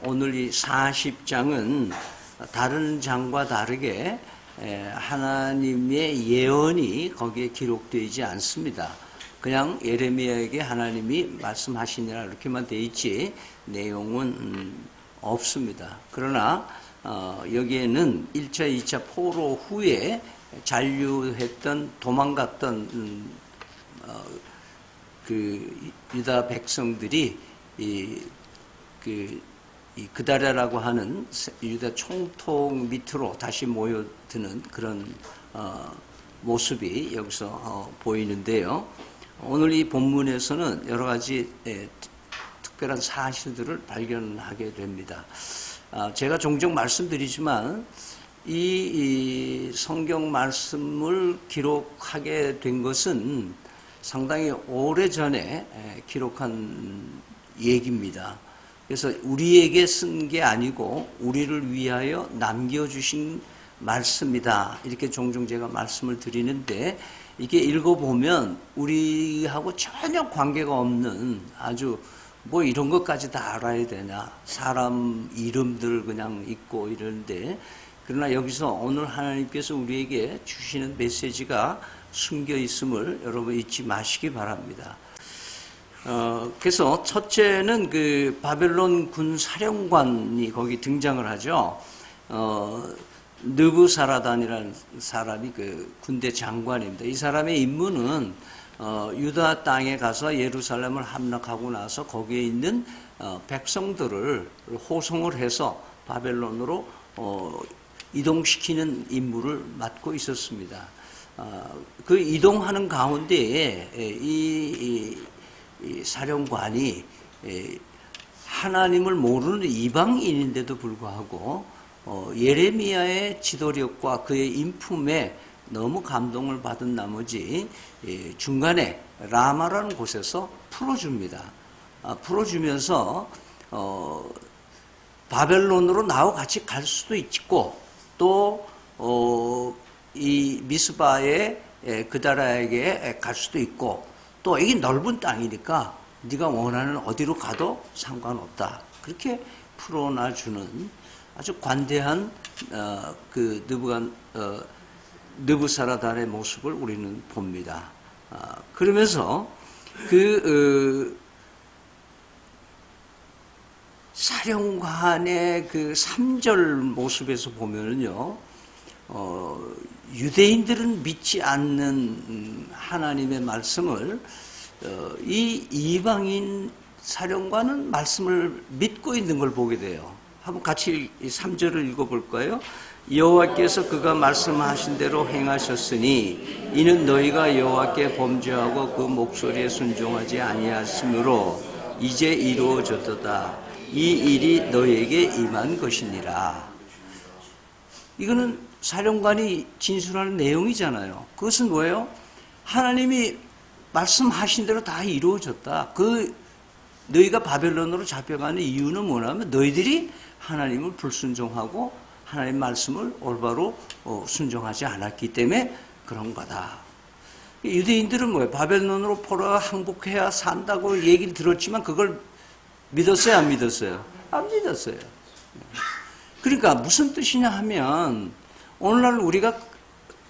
오늘 이 40장은 다른 장과 다르게 하나님의 예언이 거기에 기록되지 않습니다. 그냥 예레미야에게 하나님이 말씀하시니라 이렇게만 돼 있지 내용은 없습니다. 그러나 여기에는 1차, 2차 포로 후에 잔류했던 도망갔던 그 유다 백성들이 그다랴라고 하는 유다 총통 밑으로 다시 모여드는 그런 모습이 여기서 보이는데요. 오늘 이 본문에서는 여러 가지 특별한 사실들을 발견하게 됩니다. 제가 종종 말씀드리지만 이 성경 말씀을 기록하게 된 것은 상당히 오래전에 기록한 얘기입니다. 그래서 우리에게 쓴 게 아니고 우리를 위하여 남겨주신 말씀이다. 이렇게 종종 제가 말씀을 드리는데 이게 읽어보면 우리하고 전혀 관계가 없는 아주 뭐 이런 것까지 다 알아야 되냐. 사람 이름들 그냥 있고 이러는데 그러나 여기서 오늘 하나님께서 우리에게 주시는 메시지가 숨겨 있음을 여러분 잊지 마시기 바랍니다. 그래서 첫째는 그 바벨론 군 사령관이 거기 등장을 하죠. 느부사라단이라는 사람이 그 군대 장관입니다. 이 사람의 임무는 유다 땅에 가서 예루살렘을 함락하고 나서 거기에 있는 백성들을 호송을 해서 바벨론으로 이동시키는 임무를 맡고 있었습니다. 그 이동하는 가운데에 이 사령관이 하나님을 모르는 이방인인데도 불구하고 예레미야의 지도력과 그의 인품에 너무 감동을 받은 나머지 중간에 라마라는 곳에서 풀어줍니다. 풀어주면서 바벨론으로 나와 같이 갈 수도 있고 또 이 미스바의 그다라에게 갈 수도 있고 또 이게 넓은 땅이니까 네가 원하는 어디로 가도 상관없다. 그렇게 풀어놔주는 아주 관대한 그 느부사라단의 모습을 우리는 봅니다. 그러면서 그 사령관의 그 3절 모습에서 보면은요, 유대인들은 믿지 않는 하나님의 말씀을 이 이방인 사령관은 말씀을 믿고 있는 걸 보게 돼요. 한번 같이 3절을 읽어볼까요? 여호와께서 그가 말씀하신 대로 행하셨으니 이는 너희가 여호와께 범죄하고 그 목소리에 순종하지 아니하심으로 이제 이루어졌도다. 이 일이 너희에게 임한 것이니라. 이거는 사령관이 진술하는 내용이잖아요. 그것은 뭐예요? 하나님이 말씀하신 대로 다 이루어졌다. 너희가 바벨론으로 잡혀가는 이유는 뭐냐면 너희들이 하나님을 불순종하고 하나님 말씀을 올바로 순종하지 않았기 때문에 그런 거다. 유대인들은 뭐예요? 바벨론으로 포로가 항복해야 산다고 얘기를 들었지만 그걸 믿었어요? 안 믿었어요? 안 믿었어요. 그러니까 무슨 뜻이냐 하면 오늘날 우리가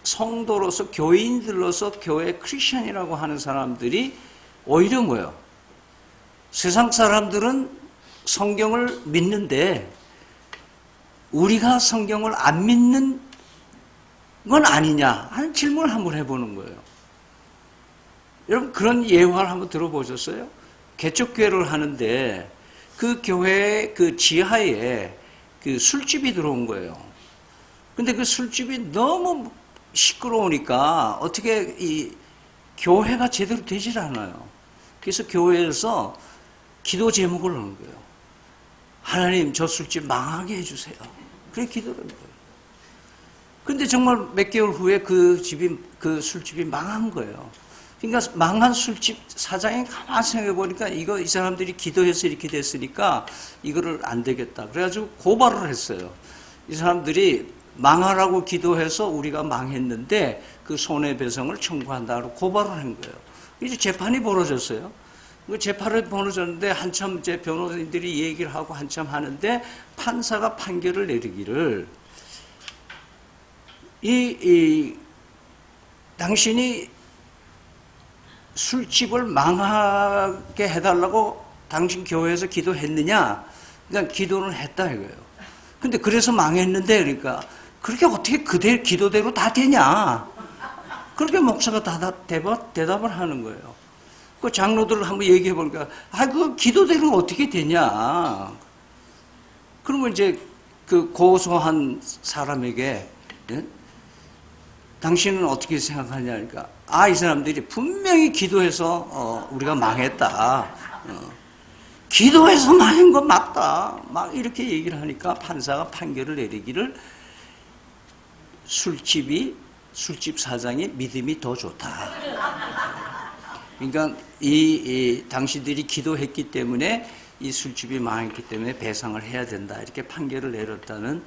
성도로서 교인들로서 교회 크리스천이라고 하는 사람들이 오히려 뭐예요? 세상 사람들은 성경을 믿는데 우리가 성경을 안 믿는 건 아니냐 하는 질문을 한번 해보는 거예요. 여러분 그런 예화를 한번 들어보셨어요? 개척교회를 하는데 그 교회 그 지하에 그 술집이 들어온 거예요. 근데 그 술집이 너무 시끄러우니까 어떻게 이 교회가 제대로 되질 않아요. 그래서 교회에서 기도 제목을 넣은 거예요. 하나님 저 술집 망하게 해주세요. 그래 기도를 한 거예요. 근데 정말 몇 개월 후에 그 술집이 망한 거예요. 그러니까 망한 술집 사장이 가만히 생각해 보니까 이 사람들이 기도해서 이렇게 됐으니까 이거를 안 되겠다. 그래가지고 고발을 했어요. 이 사람들이 망하라고 기도해서 우리가 망했는데 그 손해배상을 청구한다고 고발을 한 거예요. 이제 재판이 벌어졌어요. 재판을 벌어졌는데 한참 이제 변호사님들이 얘기를 하고 한참 하는데 판사가 판결을 내리기를 당신이 술집을 망하게 해달라고 당신 교회에서 기도했느냐? 그러니까 기도는 했다 이거예요. 근데 그래서 망했는데 그러니까 그렇게 어떻게 그대 기도대로 다 되냐? 그렇게 목사가 다 대답을 하는 거예요. 그 장로들을 한번 얘기해 보니까 그 기도대로 어떻게 되냐? 그러면 이제 그 고소한 사람에게 예? 당신은 어떻게 생각하냐니까 이 사람들이 분명히 기도해서 우리가 망했다. 기도해서 망한 건 맞다. 막 이렇게 얘기를 하니까 판사가 판결을 내리기를 술집 사장의 믿음이 더 좋다. 그러니까 당신들이 기도했기 때문에 이 술집이 망했기 때문에 배상을 해야 된다. 이렇게 판결을 내렸다는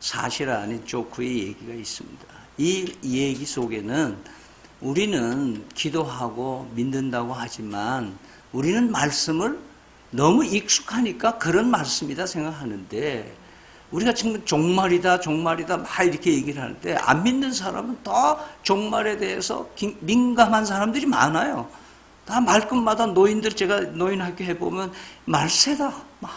사실 아닌 조크의 얘기가 있습니다. 이 얘기 속에는 우리는 기도하고 믿는다고 하지만 우리는 말씀을 너무 익숙하니까 그런 말씀이다 생각하는데 우리가 지금 종말이다 막 이렇게 얘기를 하는데 안 믿는 사람은 더 종말에 대해서 민감한 사람들이 많아요. 다 말끝마다 노인들 제가 노인학교 해보면 말세다.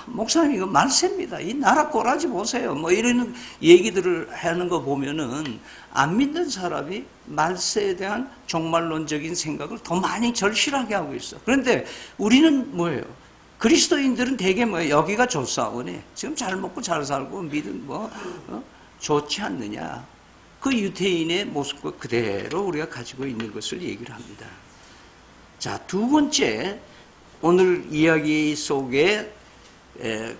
목사님 이거 말세입니다. 이 나라 꼬라지 보세요. 뭐 이런 얘기들을 하는 거 보면은 안 믿는 사람이 말세에 대한 종말론적인 생각을 더 많이 절실하게 하고 있어. 그런데 우리는 뭐예요? 그리스도인들은 대개 뭐예요? 여기가 좋사오니 지금 잘 먹고 잘 살고 믿음 좋지 않느냐? 그 유대인의 모습과 그대로 우리가 가지고 있는 것을 얘기를 합니다. 자, 두 번째 오늘 이야기 속에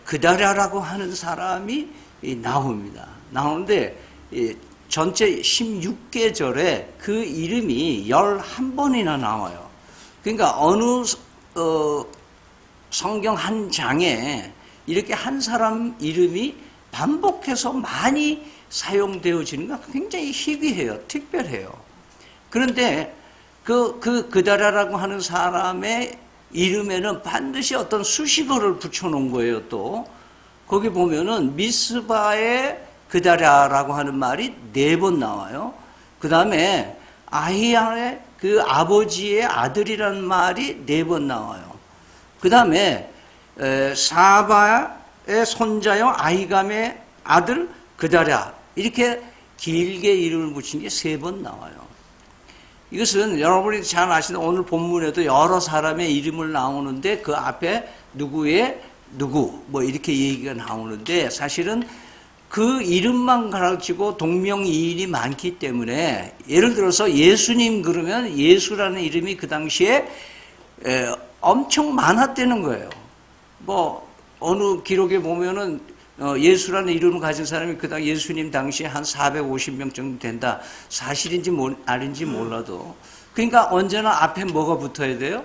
그다랴라고 하는 사람이 나옵니다. 나오는데 전체 16계절에 그 이름이 11번이나 나와요. 그러니까 어느 성경 한 장에 이렇게 한 사람 이름이 반복해서 많이 사용되어지는 건 굉장히 희귀해요. 특별해요. 그런데 그다랴라고 하는 사람의 이름에는 반드시 어떤 수식어를 붙여놓은 거예요. 또 거기 보면은 미스바의 그다랴라고 하는 말이 4번 나와요. 그 다음에 아히야의 그 아버지의 아들이라는 말이 4번 나와요. 그 다음에 사바의 손자요 아히감의 아들 그다랴 이렇게 길게 이름을 붙인 게 3번 나와요. 이것은 여러분이 잘 아시는 오늘 본문에도 여러 사람의 이름을 나오는데 그 앞에 누구의 누구 뭐 이렇게 얘기가 나오는데 사실은 그 이름만 가지고 동명이인이 많기 때문에 예를 들어서 예수님 그러면 예수라는 이름이 그 당시에 엄청 많았다는 거예요. 뭐 어느 기록에 보면은 예수라는 이름을 가진 사람이 그당 예수님 당시에 한 450명 정도 된다. 사실인지 아닌지 몰라도. 그러니까 언제나 앞에 뭐가 붙어야 돼요?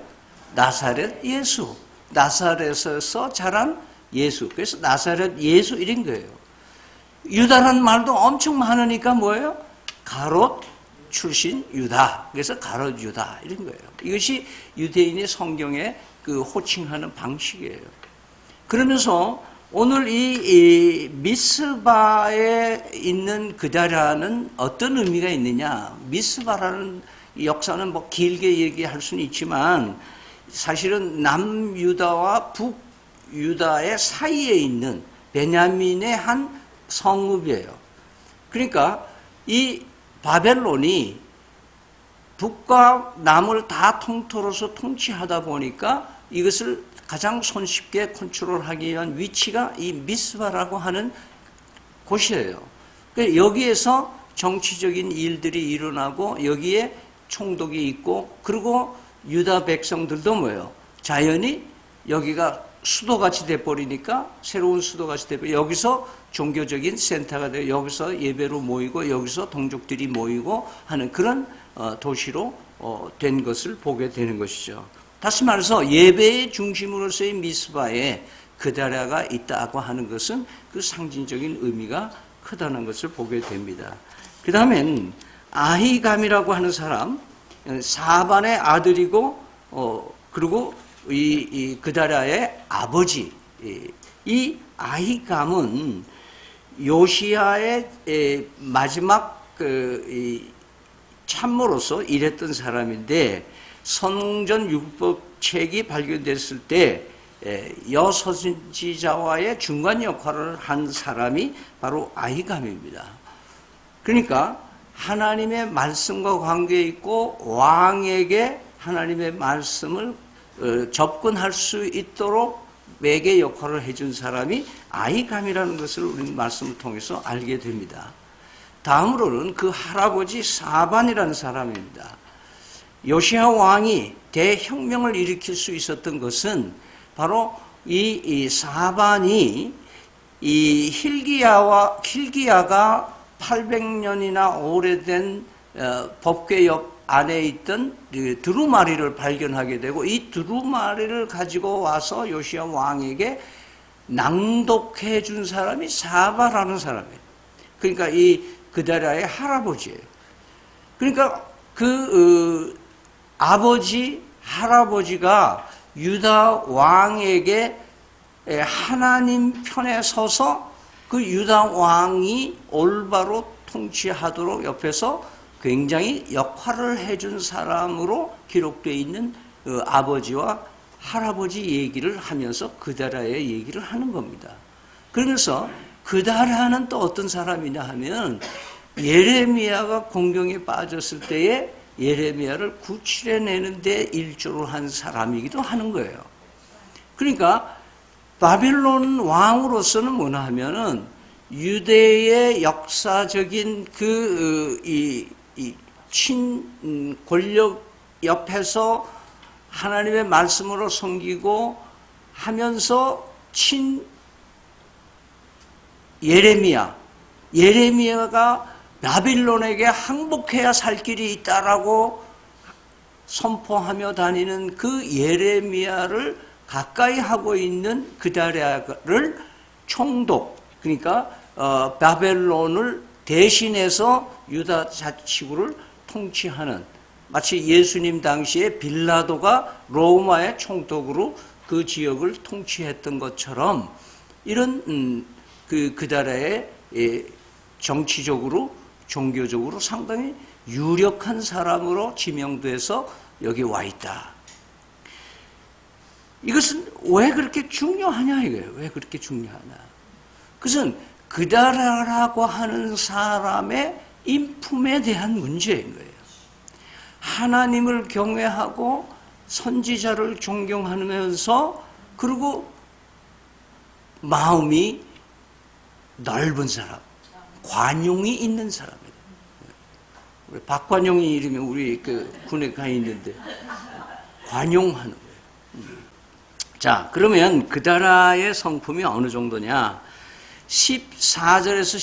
나사렛 예수. 나사렛에서 자란 예수. 그래서 나사렛 예수 이런 거예요. 유다라는 말도 엄청 많으니까 뭐예요? 가롯 출신 유다. 그래서 가롯 유다 이런 거예요. 이것이 유대인의 성경에 그 호칭하는 방식이에요. 그러면서 오늘 이 미스바에 있는 그다랴는 어떤 의미가 있느냐? 미스바라는 역사는 뭐 길게 얘기할 수는 있지만 사실은 남유다와 북유다의 사이에 있는 베냐민의 한 성읍이에요. 그러니까 이 바벨론이 북과 남을 다 통틀어서 통치하다 보니까 이것을 가장 손쉽게 컨트롤하기 위한 위치가 이 미스바라고 하는 곳이에요. 여기에서 정치적인 일들이 일어나고 여기에 총독이 있고 그리고 유다 백성들도 뭐예요? 자연히 여기가 수도같이 돼버리니까 새로운 수도같이 돼버리고 여기서 종교적인 센터가 돼요. 여기서 예배로 모이고 여기서 동족들이 모이고 하는 그런 도시로 된 것을 보게 되는 것이죠. 다시 말해서 예배의 중심으로서의 미스바에 그다랴가 있다고 하는 것은 그 상징적인 의미가 크다는 것을 보게 됩니다. 그 다음엔 아히감이라고 하는 사람, 사반의 아들이고 그리고 이 그다랴의 아버지, 이 아히감은 요시야의 마지막 참모로서 일했던 사람인데, 성전 율법책이 발견됐을 때 여선지자와의 중간 역할을 한 사람이 바로 아히감입니다. 그러니까 하나님의 말씀과 관계 있고 왕에게 하나님의 말씀을 접근할 수 있도록 매개 역할을 해준 사람이 아히감이라는 것을 우리 말씀을 통해서 알게 됩니다. 다음으로는 그 할아버지 사반이라는 사람입니다. 요시야 왕이 대혁명을 일으킬 수 있었던 것은 바로 이 사반이 이 hil기야가 800년이나 오래된 법궤엽 안에 있던 두루마리를 발견하게 되고, 이 두루마리를 가지고 와서 요시야 왕에게 낭독해 준 사람이 사바라는 사람이에요. 그러니까 이 그다랴의 할아버지예요. 그러니까 그 아버지, 할아버지가 유다 왕에게 하나님 편에 서서 그 유다 왕이 올바로 통치하도록 옆에서 굉장히 역할을 해준 사람으로 기록되어 있는 아버지와 할아버지 얘기를 하면서 그다랴의 얘기를 하는 겁니다. 그러면서 그다랴는 또 어떤 사람이냐 하면, 예레미야가 공경에 빠졌을 때에 예레미야를 구출해내는 데 일조를 한 사람이기도 하는 거예요. 그러니까 바빌론 왕으로서는 뭐냐 하면은 유대의 역사적인 친 권력 옆에서 하나님의 말씀으로 섬기고 하면서 친 예레미야가 바빌론에게 항복해야 살 길이 있다라고 선포하며 다니는 그 예레미야를 가까이 하고 있는 그다랴를 총독, 그러니까 바벨론을 대신해서 유다 자치구를 통치하는, 마치 예수님 당시에 빌라도가 로마의 총독으로 그 지역을 통치했던 것처럼, 이런 그다랴의 정치적으로 종교적으로 상당히 유력한 사람으로 지명돼서 여기 와 있다. 이것은 왜 그렇게 중요하냐 이거예요. 왜 그렇게 중요하냐. 그것은 그다랴라고 하는 사람의 인품에 대한 문제인 거예요. 하나님을 경외하고 선지자를 존경하면서, 그리고 마음이 넓은 사람, 관용이 있는 사람이에요. 우리 박관용이 이름이 우리 그 군에 가 있는데 관용하는 거예요. 자, 그러면 그다랴의 성품이 어느 정도냐? 14절에서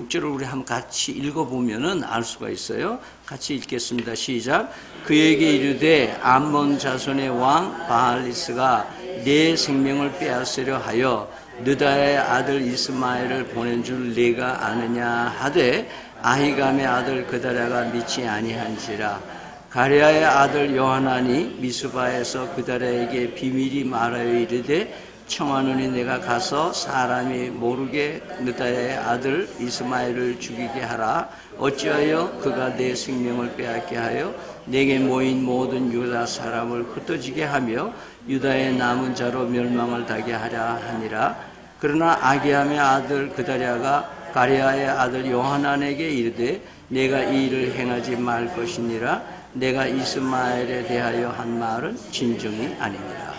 16절을 우리 한번 같이 읽어보면은 알 수가 있어요. 같이 읽겠습니다. 시작. 그에게 이르되 암몬 자손의 왕 바알리스가 내 생명을 빼앗으려 하여 느다의 아들 이스마엘을 보낸 줄 네가 아느냐 하되, 아히감의 아들 그다랴가 믿지 아니한지라. 가랴의 아들 요하나니 미스바에서 그다랴에게 비밀이 말하여 이르되, 청하노니 내가 가서 사람이 모르게 느다의 아들 이스마엘을 죽이게 하라. 어찌하여 그가 내 생명을 빼앗게 하여 내게 모인 모든 유다 사람을 흩어지게 하며 유다의 남은 자로 멸망을 당하게 하려 하니라. 그러나 아기함의 아들 그다랴가 가랴의 아들 요하난에게 이르되, 내가 이 일을 행하지 말 것이니라. 내가 이스마엘에 대하여 한 말은 진정이 아니니라.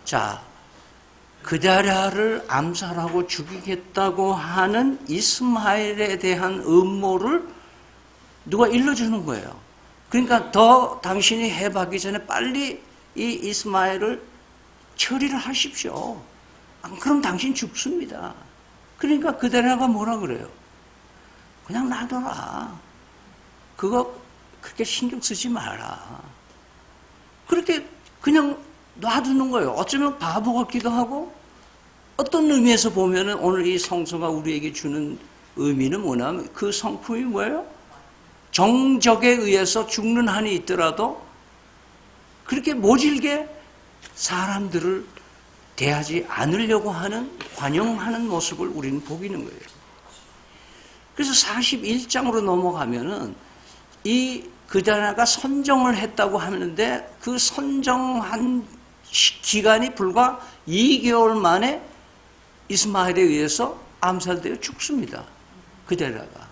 자, 그다랴를 암살하고 죽이겠다고 하는 이스마엘에 대한 음모를 누가 일러주는 거예요. 그러니까 더 당신이 해박기 전에 빨리 이 이스마엘을 처리를 하십시오. 안 그럼 당신 죽습니다. 그러니까 그다랴가 뭐라 그래요? 그냥 놔둬라. 그거 그렇게 신경 쓰지 마라. 그렇게 그냥 놔두는 거예요. 어쩌면 바보 같기도 하고, 어떤 의미에서 보면은 오늘 이 성서가 우리에게 주는 의미는 뭐냐면, 그 성품이 뭐예요? 정적에 의해서 죽는 한이 있더라도 그렇게 모질게 사람들을 대하지 않으려고 하는, 관용하는 모습을 우리는 보이는 거예요. 그래서 41장으로 넘어가면은 이 그다나가 선정을 했다고 하는데 그 선정한 기간이 불과 2개월 만에 이스마엘에 의해서 암살되어 죽습니다. 그다나가.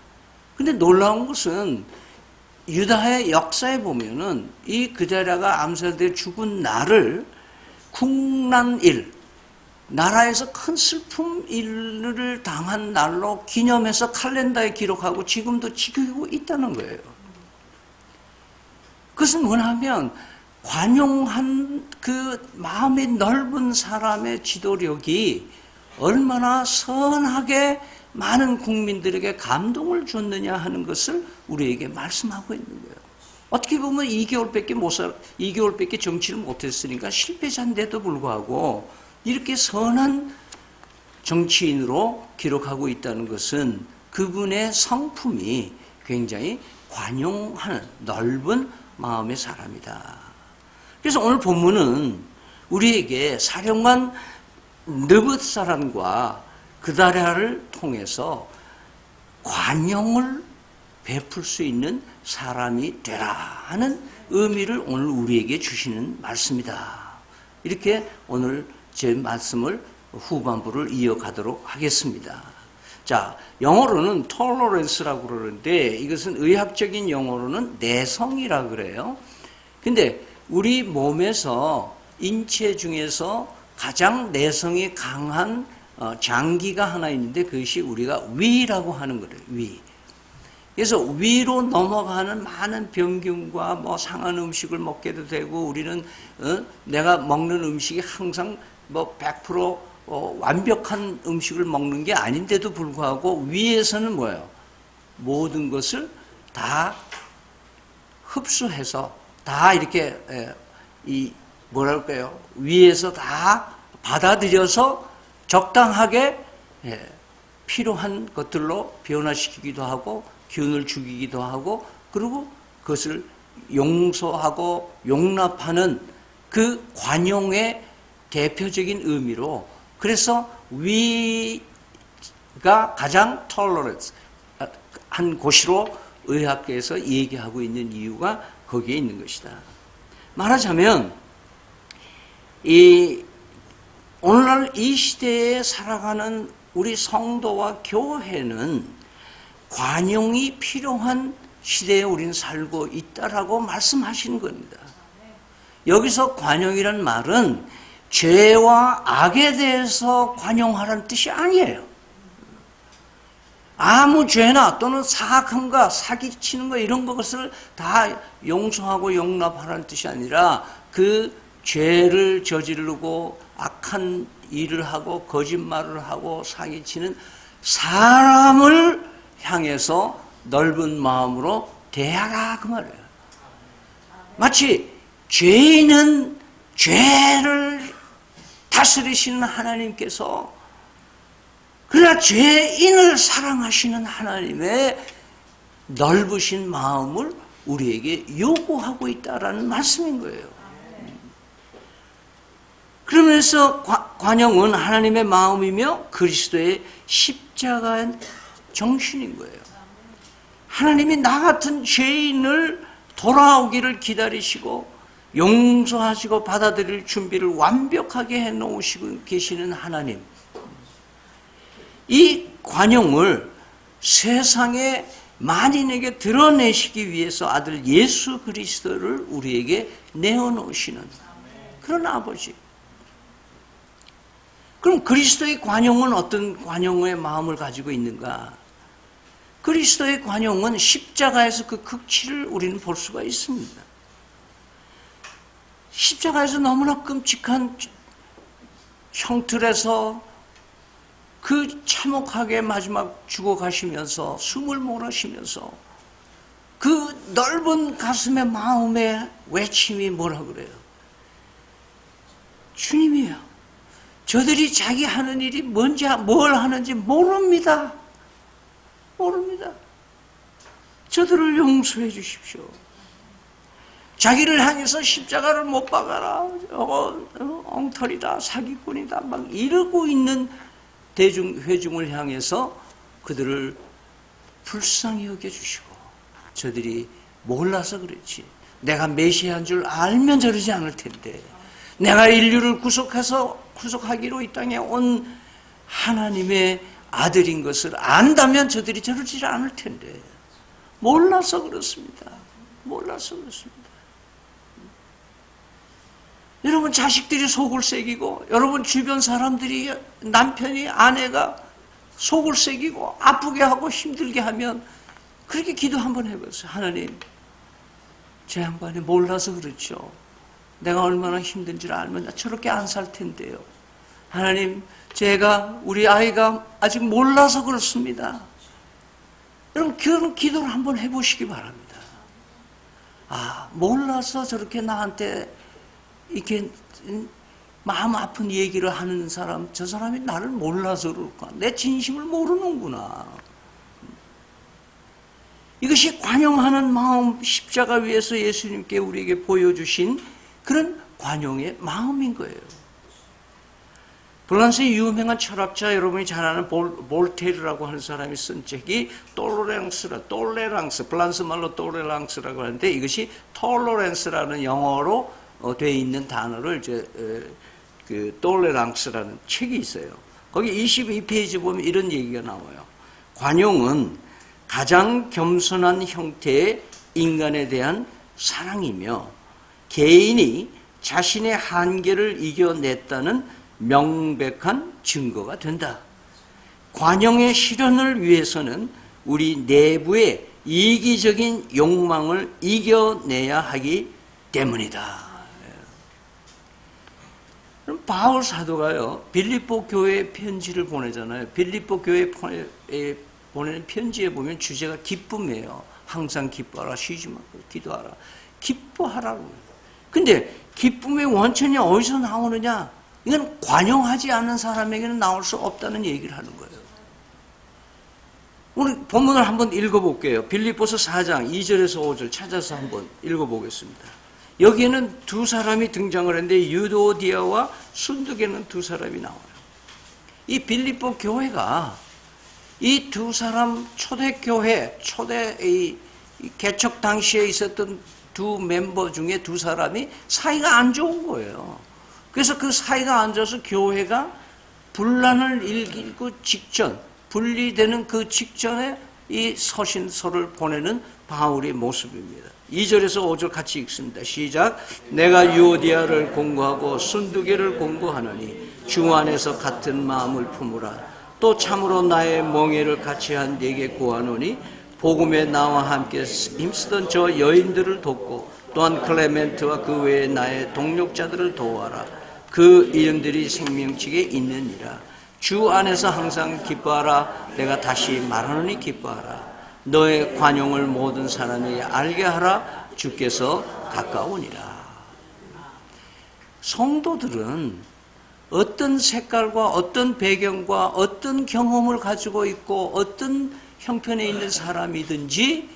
근데 놀라운 것은 유다의 역사에 보면은 이 그다나가 암살되어 죽은 날을 국난일, 나라에서 큰 슬픔 일을 당한 날로 기념해서 칼렌더에 기록하고 지금도 지키고 있다는 거예요. 그것은 뭐냐면 관용한 그 마음이 넓은 사람의 지도력이 얼마나 선하게 많은 국민들에게 감동을 줬느냐 하는 것을 우리에게 말씀하고 있는 거예요. 어떻게 보면 2개월밖에 정치를 못했으니까 실패자인데도 불구하고 이렇게 선한 정치인으로 기록하고 있다는 것은 그분의 성품이 굉장히 관용하는 넓은 마음의 사람이다. 그래서 오늘 본문은 우리에게 사령관 느붓사람과 그다랴를 통해서 관용을 베풀 수 있는 사람이 되라 하는 의미를 오늘 우리에게 주시는 말씀이다. 이렇게 오늘 제 말씀을 후반부를 이어가도록 하겠습니다. 자, 영어로는 tolerance라고 그러는데 이것은 의학적인 용어로는 내성이라고 그래요. 근데 우리 몸에서 인체 중에서 가장 내성이 강한 장기가 하나 있는데 그것이 우리가 위라고 하는 거예요. 위. 그래서 위로 넘어가는 많은 병균과 뭐 상한 음식을 먹게도 되고 우리는 내가 먹는 음식이 항상 뭐 100% 완벽한 음식을 먹는 게 아닌데도 불구하고 위에서는 뭐예요? 모든 것을 다 흡수해서 다 이렇게 뭐랄까요? 위에서 다 받아들여서 적당하게 필요한 것들로 변화시키기도 하고 균을 죽이기도 하고 그리고 그것을 용서하고 용납하는 그 관용의 대표적인 의미로 그래서 위가 가장 tolerance 한 곳으로 의학계에서 얘기하고 있는 이유가 거기에 있는 것이다. 말하자면 오늘날 이 시대에 살아가는 우리 성도와 교회는 관용이 필요한 시대에 우리는 살고 있다라고 말씀하시는 겁니다. 여기서 관용이란 말은 죄와 악에 대해서 관용하라는 뜻이 아니에요. 아무 죄나 또는 사악함과 사기치는 거 이런 것을 다 용서하고 용납하라는 뜻이 아니라 그 죄를 저지르고 악한 일을 하고 거짓말을 하고 사기치는 사람을 향해서 넓은 마음으로 대하라 그 말이에요. 마치 죄인은 죄를 다스리시는 하나님께서 그러나 죄인을 사랑하시는 하나님의 넓으신 마음을 우리에게 요구하고 있다라는 말씀인 거예요. 그러면서 관용은 하나님의 마음이며 그리스도의 십자가의 정신인 거예요. 하나님이 나 같은 죄인을 돌아오기를 기다리시고 용서하시고 받아들일 준비를 완벽하게 해놓으시고 계시는 하나님. 이 관용을 세상에 만인에게 드러내시기 위해서 아들 예수 그리스도를 우리에게 내어놓으시는 그런 아버지. 그럼 그리스도의 관용은 어떤 관용의 마음을 가지고 있는가? 그리스도의 관용은 십자가에서 그 극치를 우리는 볼 수가 있습니다. 십자가에서 너무나 끔찍한 형틀에서 그 참혹하게 마지막 죽어가시면서 숨을 몰아쉬면서 그 넓은 가슴의 마음의 외침이 뭐라 그래요? 주님이요. 저들이 자기 하는 일이 뭔지 뭘 하는지 모릅니다. 모릅니다. 저들을 용서해 주십시오. 자기를 향해서 십자가를 못 박아라, 엉터리다, 사기꾼이다 막 이러고 있는 회중을 향해서 그들을 불쌍히 여겨주시고, 저들이 몰라서 그렇지, 내가 메시아인 줄 알면 저러지 않을 텐데, 내가 인류를 구속하기로 이 땅에 온 하나님의 아들인 것을 안다면 저들이 저러지 않을 텐데, 몰라서 그렇습니다. 몰라서 그렇습니다. 여러분 자식들이 속을 새기고, 여러분 주변 사람들이, 남편이, 아내가 속을 새기고 아프게 하고 힘들게 하면 그렇게 기도 한번 해보세요. 하나님, 제 양반이 몰라서 그렇죠. 내가 얼마나 힘든지를 알면 저렇게 안 살 텐데요. 하나님, 우리 아이가 아직 몰라서 그렇습니다. 여러분 그런 기도를 한번 해보시기 바랍니다. 몰라서 저렇게 나한테 이렇게 마음 아픈 얘기를 하는 사람, 저 사람이 나를 몰라서 그럴까? 내 진심을 모르는구나. 이것이 관용하는 마음, 십자가 위에서 예수님께 우리에게 보여주신 그런 관용의 마음인 거예요. 프랑스의 유명한 철학자, 여러분이 잘 아는 볼테르라고 하는 사람이 쓴 책이 톨레랑스, 프랑스 말로 톨레랑스라고 하는데, 이것이 톨러렌스라는 영어로 되어 있는 단어를 그 톨레랑스라는 책이 있어요. 거기 22페이지 보면 이런 얘기가 나와요. 관용은 가장 겸손한 형태의 인간에 대한 사랑이며, 개인이 자신의 한계를 이겨냈다는 명백한 증거가 된다. 관용의 실현을 위해서는 우리 내부의 이기적인 욕망을 이겨내야 하기 때문이다. 그럼 바울 사도가요, 빌립보 교회에 편지를 보내잖아요. 빌립보 교회에 보내는 편지에 보면 주제가 기쁨이에요. 항상 기뻐하라, 쉬지 말고 기도하라, 기뻐하라고. 근데 기쁨의 원천이 어디서 나오느냐? 이건 관용하지 않는 사람에게는 나올 수 없다는 얘기를 하는 거예요. 오늘 본문을 한번 읽어볼게요. 빌립보서 4장 2절에서 5절 찾아서 한번 읽어보겠습니다. 여기에는 두 사람이 등장을 했는데, 유도디아와 순두계는 두 사람이 나와요. 이 빌립보 교회가 이 두 사람 초대교회, 이 개척 당시에 있었던 두 멤버 중에 두 사람이 사이가 안 좋은 거예요. 그래서 그 사이가 안 좋아서 교회가 분란을 일으키고 직전, 분리되는 그 직전에 이 서신서를 보내는 바울의 모습입니다. 2절에서 5절 같이 읽습니다. 시작. 내가 유오디아를 공고하고 순두계를 공고하노니 주 안에서 같은 마음을 품으라. 또 참으로 나의 멍에를 같이 한 네게 구하노니 복음에 나와 함께 힘쓰던 저 여인들을 돕고, 또한 클레멘트와 그 외에 나의 동력자들을 도와라. 그 이름들이 생명책에 있느니라. 주 안에서 항상 기뻐하라. 내가 다시 말하노니 기뻐하라. 너의 관용을 모든 사람에게 알게 하라. 주께서 가까우니라. 성도들은 어떤 색깔과 어떤 배경과 어떤 경험을 가지고 있고 어떤 형편에 있는 사람이든지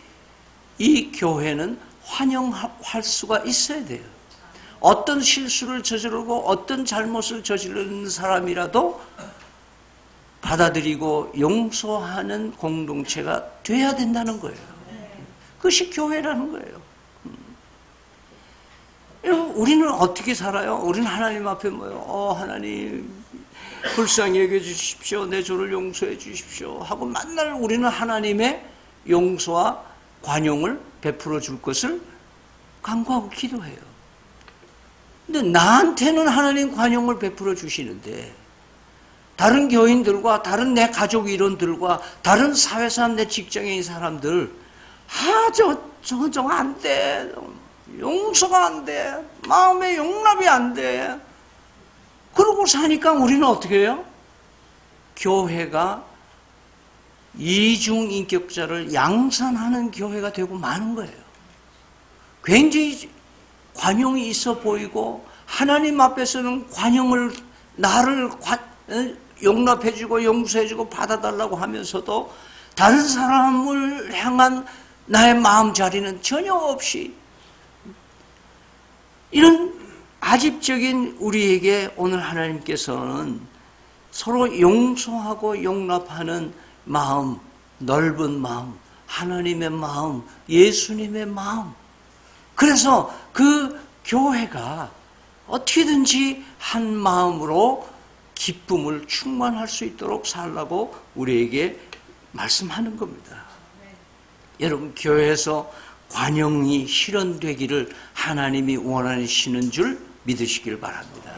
이 교회는 환영할 수가 있어야 돼요. 어떤 실수를 저지르고 어떤 잘못을 저지르는 사람이라도 받아들이고 용서하는 공동체가 돼야 된다는 거예요. 그것이 교회라는 거예요. 여러분, 우리는 어떻게 살아요? 우리는 하나님 앞에 뭐요? 하나님 불쌍히 여겨주십시오. 내 죄를 용서해 주십시오 하고 맨날 우리는 하나님의 용서와 관용을 베풀어 줄 것을 간구하고 기도해요. 근데 나한테는 하나님 관용을 베풀어 주시는데, 다른 교인들과 다른 내 가족 일원들과 다른 사회사 내 직장에 있는 사람들, 저 안 돼. 용서가 안 돼. 마음의 용납이 안 돼. 그러고 사니까 우리는 어떻게 해요? 교회가 이중인격자를 양산하는 교회가 되고 마는 거예요. 굉장히 관용이 있어 보이고, 하나님 앞에서는 나를 용납해주고 용서해주고 받아달라고 하면서도 다른 사람을 향한 나의 마음자리는 전혀 없이 이런 아집적인 우리에게 오늘 하나님께서는 서로 용서하고 용납하는 마음, 넓은 마음, 하나님의 마음, 예수님의 마음. 그래서 그 교회가 어떻게든지 한 마음으로 기쁨을 충만할 수 있도록 살라고 우리에게 말씀하는 겁니다. 여러분, 교회에서 관용이 실현되기를 하나님이 원하시는 줄 믿으시길 바랍니다.